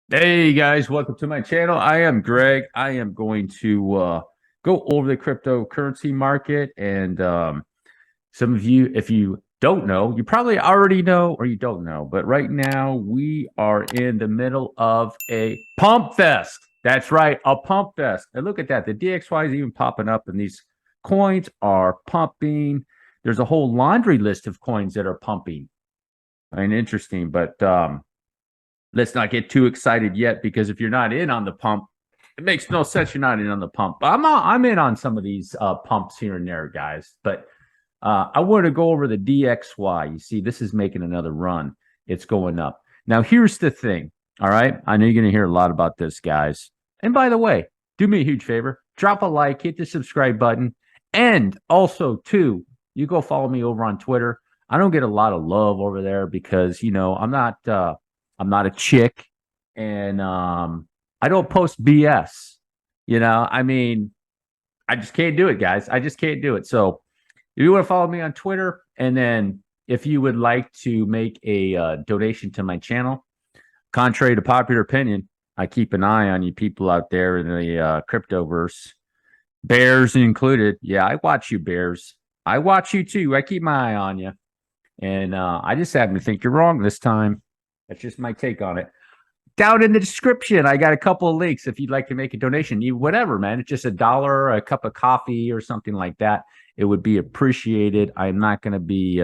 Hey guys, welcome to my channel. I am Greg. I am going to go over the cryptocurrency market. And some of you, if you don't know, you probably already know or you don't know. But right now, we are in the middle of a pump fest. That's right, a pump fest. And look at that. The DXY is even popping up, and these coins are pumping. There's a whole laundry list of coins that are pumping. I mean, interesting, but let's not get too excited yet, because if you're not in on the pump, it makes no sense you're not in on the pump. But I'm in on some of these pumps here and there, guys. But I want to go over the DXY. You see, this is making another run. It's going up. Now, here's the thing. All right. I know you're going to hear a lot about this, guys. And by the way, do me a huge favor. Drop a like, hit the subscribe button. And also, too, you go follow me over on Twitter. I don't get a lot of love over there because, I'm not a chick, and I don't post BS. I mean, I just can't do it, guys. I just can't do it. So if you want to follow me on Twitter, and then if you would like to make a donation to my channel, contrary to popular opinion, I keep an eye on you people out there in the cryptoverse, bears included. Yeah, I watch you, bears. I watch you too. I keep my eye on you, and I just happen to think you're wrong this time. That's just my take on it. Down in the description, I got a couple of links if you'd like to make a donation. Whatever, man. It's just $1, a cup of coffee, or something like that. It would be appreciated. I'm not going to be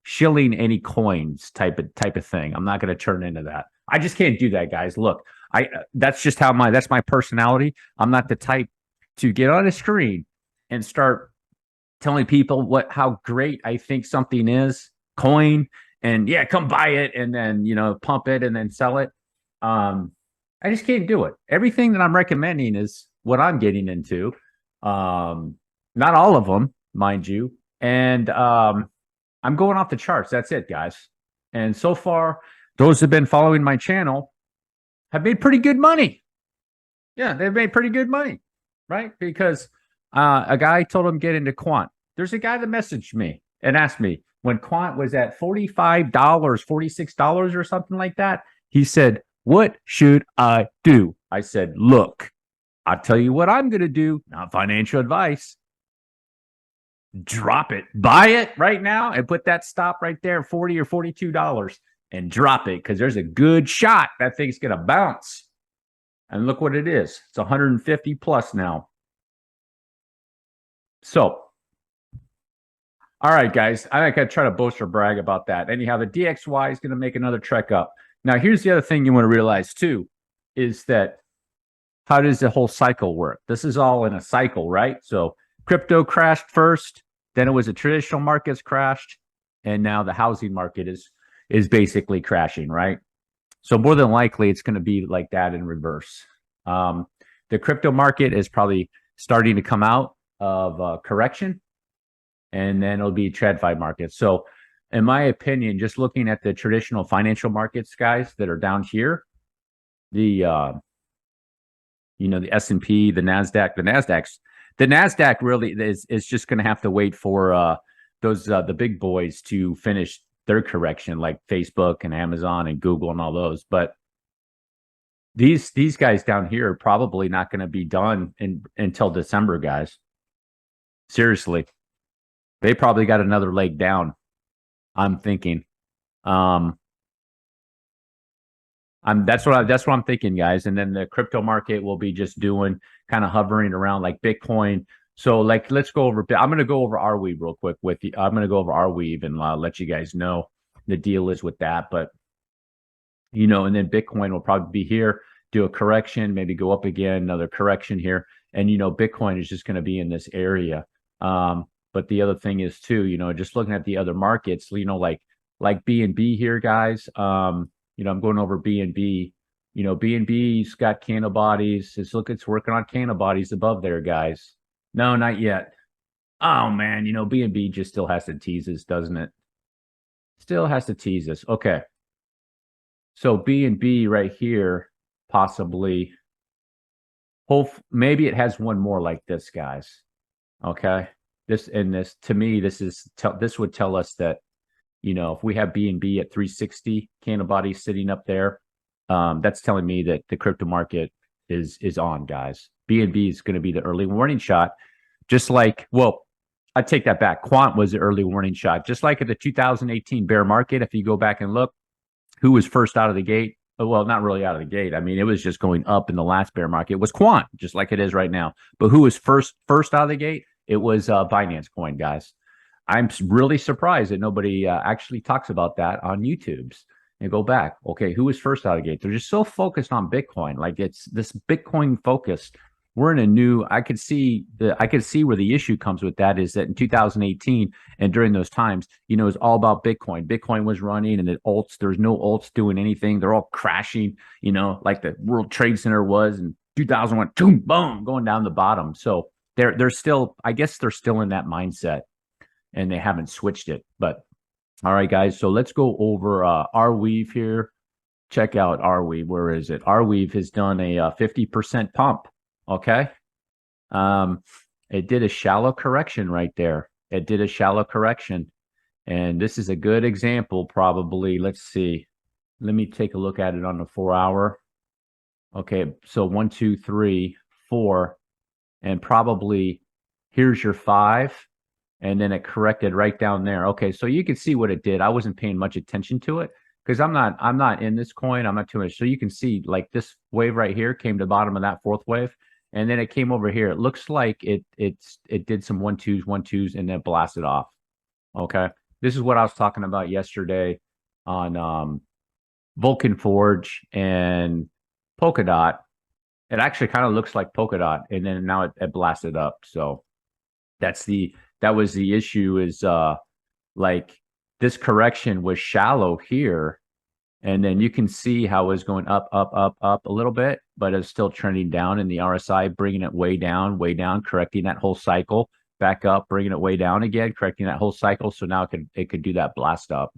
shilling any coins type of thing. I'm not going to turn into that. I just can't do that, guys. Look, that's just that's my personality. I'm not the type to get on a screen and start telling people how great I think something is, coin, and yeah, come buy it, and then pump it and then sell it. I just can't do it. Everything that I'm recommending is what I'm getting into. Not all of them, mind you. And I'm going off the charts. That's it, guys. And so far, those who have been following my channel have made pretty good money. Yeah, they've made pretty good money, right? Because a guy told him get into quant. There's a guy that messaged me and asked me, when quant was at $45, $46 or something like that, he said, what should I do? I said, look, I'll tell you what I'm going to do. Not financial advice. Drop it. Buy it right now and put that stop right there, $40 or $42, and drop it, because there's a good shot that thing's going to bounce. And look what it is. It's 150 plus now. So, all right, guys, I think I try to boast or brag about that. Anyhow, the DXY is going to make another trek up. Now, here's the other thing you want to realize, too, is that how does the whole cycle work? This is all in a cycle, right? So crypto crashed first, then it was the traditional markets crashed, and now the housing market is basically crashing, right? So more than likely, it's going to be like that in reverse. The crypto market is probably starting to come out of correction, and then it'll be TradFi markets. So in my opinion, just looking at the traditional financial markets, guys, that are down here, the the S&P, the NASDAQ really is just going to have to wait for those the big boys to finish their correction, like Facebook and Amazon and Google and all those. But these guys down here are probably not going to be done until December, guys. Seriously. They probably got another leg down, I'm thinking. That's what I'm thinking, guys. And then the crypto market will be just doing kind of hovering around like Bitcoin. So let's go over. I'm going to go over Arweave real quick with you. I'm going to go over Arweave and let you guys know the deal is with that. But and then Bitcoin will probably be here, do a correction, maybe go up again, another correction here, and Bitcoin is just going to be in this area. But the other thing is too, just looking at the other markets, like BNB here, guys. I'm going over BNB. BNB's got candle bodies. It's working on candle bodies above there, guys. No, not yet. Oh man, BNB just still has to tease us, doesn't it? Still has to tease us. Okay. So BNB right here, possibly. Maybe it has one more like this, guys. Okay. This to me, this would tell us that, if we have BNB at 360 candle bodies sitting up there, that's telling me that the crypto market is on, guys. BNB is going to be the early warning shot, just like, well, I take that back. Quant was the early warning shot, just like at the 2018 bear market. If you go back and look, who was first out of the gate? Well, not really out of the gate. I mean, it was just going up in the last bear market. It was Quant, just like it is right now. But who was first out of the gate? It was Binance Coin, guys. I'm really surprised that nobody actually talks about that on YouTube's. And go back, okay, who was first out of the gate? They're just so focused on Bitcoin, like it's this Bitcoin focus. We're in a new. I could see where the issue comes with that is that in 2018 and during those times, it's all about Bitcoin. Bitcoin was running, and the alts. There's no alts doing anything. They're all crashing. Like the World Trade Center was in 2001. Boom, boom, going down the bottom. So they're still. I guess they're still in that mindset, and they haven't switched it. But all right, guys. So let's go over Arweave here. Check out Arweave. Where is it? Arweave has done a 50% pump. Okay. It did a shallow correction right there. It did a shallow correction. And this is a good example, probably. Let's see. Let me take a look at it on the 4-hour. Okay. So 1, 2, 3, 4. And probably here's your 5. And then it corrected right down there. Okay. So you can see what it did. I wasn't paying much attention to it because I'm not in this coin. I'm not too much. So you can see like this wave right here came to the bottom of that fourth wave. And then it came over here. It looks like it did some 1-2s, and then blasted off. Okay. This is what I was talking about yesterday on Vulcan Forge and Polkadot. It actually kind of looks like Polkadot, and then now it blasted up. So that was the issue is like this correction was shallow here. And then you can see how it was going up, up, up, up a little bit, but it's still trending down in the RSI, bringing it way down, correcting that whole cycle, back up, bringing it way down again, correcting that whole cycle. So now it could do that blast up.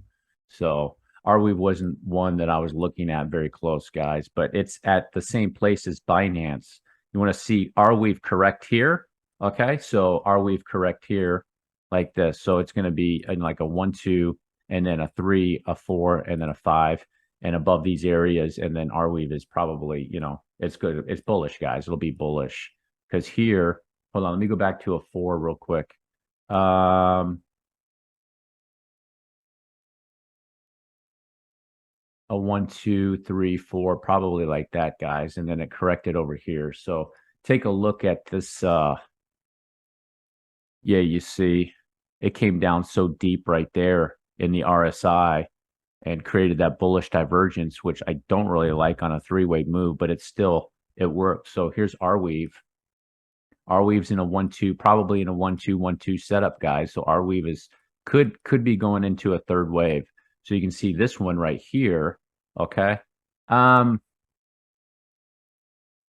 So Arweave wasn't one that I was looking at very close, guys, but it's at the same place as Binance. You want to see Arweave correct here. Okay, so Arweave correct here like this. So it's going to be in like a 1, 2, and then a 3, a 4, and then a 5, and above these areas. And then Arweave is probably, it's good. It's bullish, guys. It'll be bullish because here, hold on, let me go back to a 4 real quick. A 1, 2, 3, 4, probably like that, guys. And then it corrected over here. So take a look at this. Yeah, you see it came down so deep right there in the RSI and created that bullish divergence, which I don't really like on a 3-way move, but it works. So here's Arweave. Arweave's in a 1, 2, probably in a 1, 2, 1, 2 setup, guys. So Arweave could be going into a third wave. So you can see this one right here. Okay.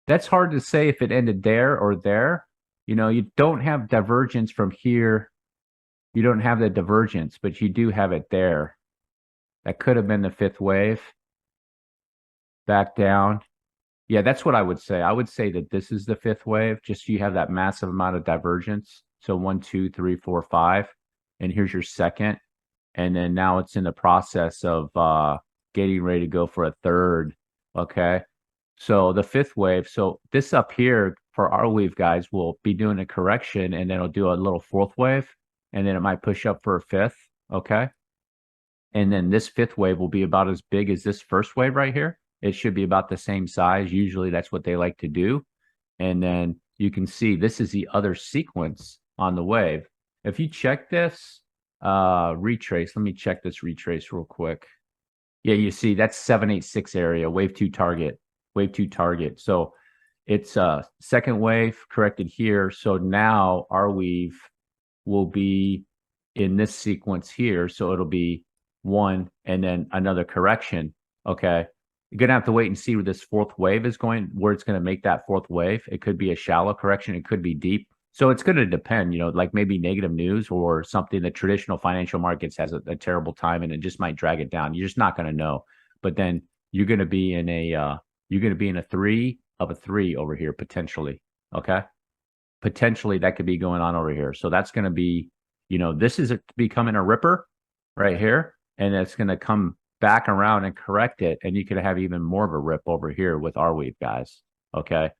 That's hard to say if it ended there or there. You don't have divergence from here. You don't have the divergence, but you do have it there. That could have been the 5th wave. Back down. Yeah, that's what I would say. I would say that this is the 5th wave. Just you have that massive amount of divergence. So 1, 2, 3, 4, 5. And here's your second. And then now it's in the process of getting ready to go for a third. Okay. So the 5th wave. So this up here for Arweave, guys, will be doing a correction, and then it'll do a little 4th wave, and then it might push up for a 5th. Okay. And then this 5th wave will be about as big as this 1st wave right here. It should be about the same size. Usually that's what they like to do. And then you can see this is the other sequence on the wave. If you check this retrace, let me check this retrace real quick. Yeah, you see that's 786 area, wave 2 target. So it's a 2nd wave corrected here. So now Arweave will be in this sequence here. So it'll be 1 and then another correction. Okay. You're going to have to wait and see where this 4th wave is going, where it's going to make that 4th wave. It could be a shallow correction. It could be deep. So it's going to depend, like maybe negative news or something that traditional financial markets has a terrible time and it just might drag it down. You're just not going to know. But then you're going to be in a 3 of a 3 over here, potentially. Okay. Potentially that could be going on over here. So that's going to be, this is becoming a ripper right here. And it's going to come back around and correct it, and you could have even more of a rip over here with Arweave, guys. Okay.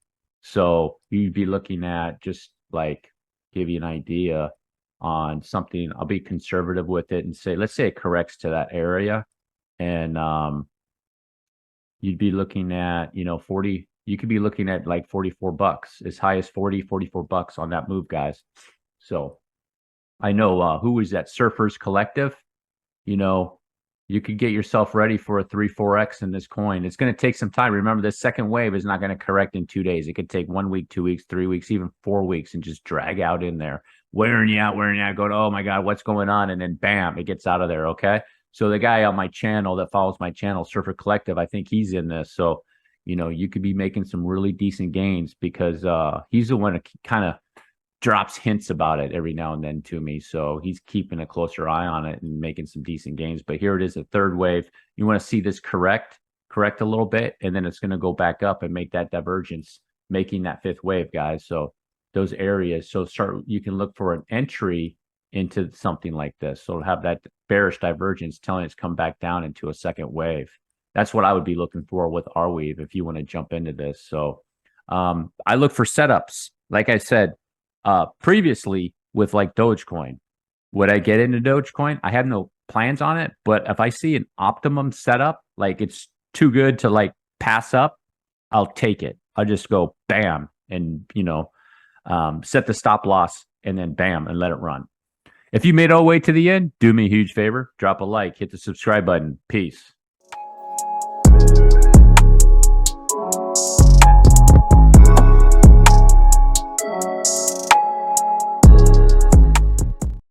So you'd be looking at, just like give you an idea on something. I'll be conservative with it and say, let's say it corrects to that area. And you'd be looking at, 40, you could be looking at like $44, as high as 44 bucks on that move, guys. So I know, who is that? Surfers Collective. You could get yourself ready for a 3-4x in this coin. It's going to take some time. Remember, this second wave is not going to correct in 2 days. It could take 1 week, 2 weeks, 3 weeks, even 4 weeks, and just drag out in there, wearing you out, going, oh my God, what's going on? And then bam, it gets out of there. Okay. So the guy on my channel that follows my channel, Surfer Collective, I think he's in this. So, you could be making some really decent gains, because he's the one that kind of drops hints about it every now and then to me. So he's keeping a closer eye on it and making some decent gains. But here it is, a third wave. You want to see this correct a little bit, and then it's going to go back up and make that divergence, making that fifth wave, guys. So those areas. So you can look for an entry into something like this. So have that bearish divergence telling it's come back down into a second wave. That's what I would be looking for with Arweave if you want to jump into this. So I look for setups. Like I said, previously with like Dogecoin, would I get into Dogecoin? I have no plans on it, but if I see an optimum setup, like it's too good to like pass up, I'll take it. I'll just go bam and, set the stop loss and then bam and let it run. If you made it all the way to the end, do me a huge favor, drop a like, hit the subscribe button. Peace.